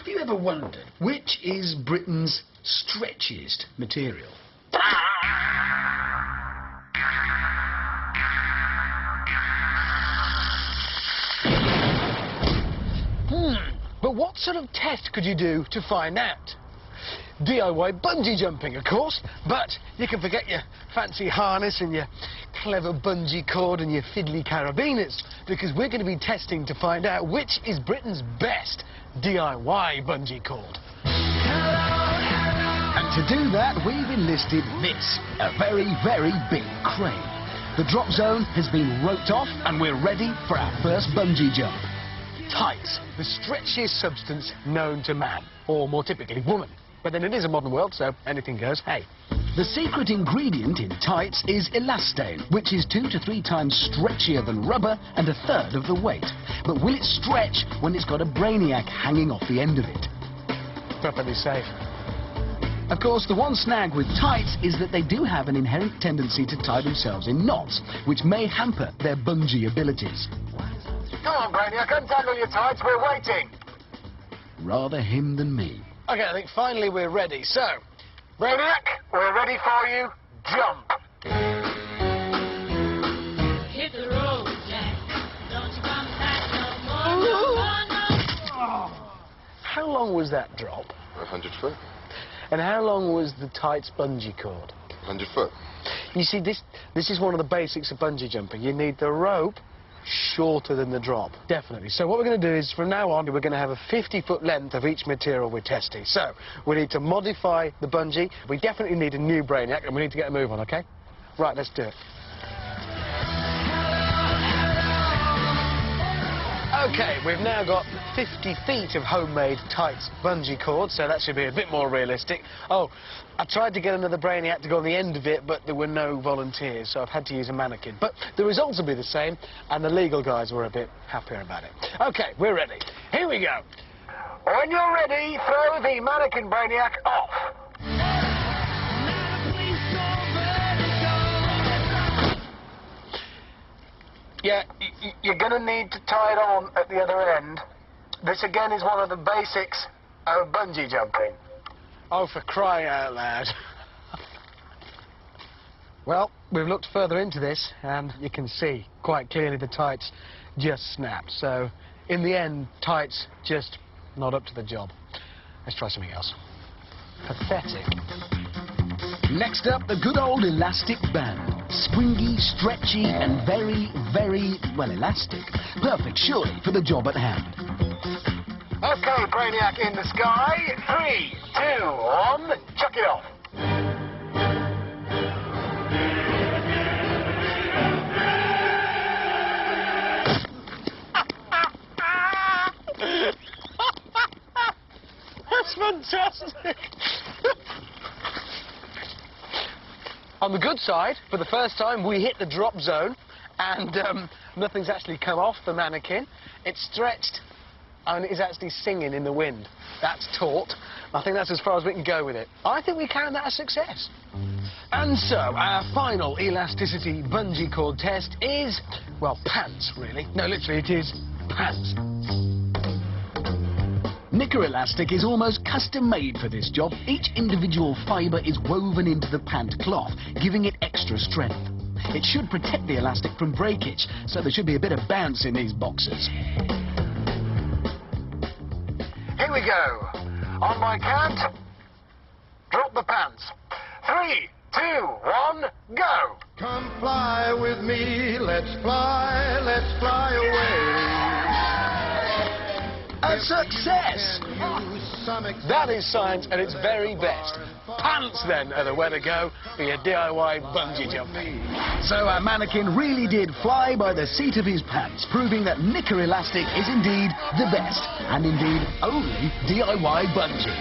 Have you ever wondered which is Britain's stretchiest material? But what sort of test could you do to find out? DIY bungee jumping, of course, but you can forget your fancy harness and your clever bungee cord and your fiddly carabiners, because we're going to be testing to find out which is Britain's best DIY bungee cord. And to do that, we've enlisted this, a very, very big crane. The drop zone has been roped off and we're ready for our first bungee jump. Tights, the stretchiest substance known to man, or more typically woman. But then it is a modern world, so anything goes, hey. The secret ingredient in tights is elastane, which is 2 to 3 times stretchier than rubber and 1/3 of the weight. But will it stretch when it's got a BRAINIAC hanging off the end of it? Perfectly safe. Of course, the one snag with tights is that they do have an inherent tendency to tie themselves in knots, which may hamper their bungee abilities. Come on, BRAINIAC, untangle your tights, we're waiting. Rather him than me. OK, I think finally we're ready. So, BRAINIAC, we're ready for you. Jump. Hit the road, Jack. Don't you come back no more, no more, no. Oh. How long was that drop? 100 foot. And how long was the tights bungee cord? 100 foot. You see, this is one of the basics of bungee jumping. You need the rope shorter than the drop, definitely. So what we're going to do is, from now on, we're going to have a 50-foot length of each material we're testing. So we need to modify the bungee. We definitely need a new BRAINIAC, and we need to get a move on, OK? Right, let's do it. OK, we've now got 50 feet of homemade tights bungee cord, so that should be a bit more realistic. Oh, I tried to get another BRAINIAC to go on the end of it, but there were no volunteers, so I've had to use a mannequin. But the results will be the same, and the legal guys were a bit happier about it. OK, we're ready. Here we go. When you're ready, throw the mannequin BRAINIAC off. Yeah, you're going to need to tie it on at the other end. This, again, is one of the basics of bungee jumping. Oh, for crying out loud. Well, we've looked further into this, and you can see quite clearly the tights just snapped. So, in the end, tights just not up to the job. Let's try something else. Pathetic. Next up, the good old elastic band. Springy, stretchy, and very, very, well, elastic. Perfect, surely, for the job at hand. OK, BRAINIAC in the sky. 3, 2, 1, chuck it off. That's fantastic. On the good side, for the first time, we hit the drop zone, and nothing's actually come off the mannequin. It's stretched, and it's actually singing in the wind. That's taut. I think that's as far as we can go with it. I think we count that a success. And so, our final elasticity bungee cord test is, well, pants, really. No, literally, it is pants. Knicker elastic is almost custom-made for this job. Each individual fibre is woven into the pant cloth, giving it extra strength. It should protect the elastic from breakage, so there should be a bit of bounce in these boxes. Here we go. On my count, drop the pants. 3, 2, 1, go. Come fly with me, let's fly away. A success! That is science at its very best. Pants, then, are the way to go for your DIY bungee jumping. So our mannequin really did fly by the seat of his pants, proving that Knicker elastic is indeed the best, and indeed only DIY bungee.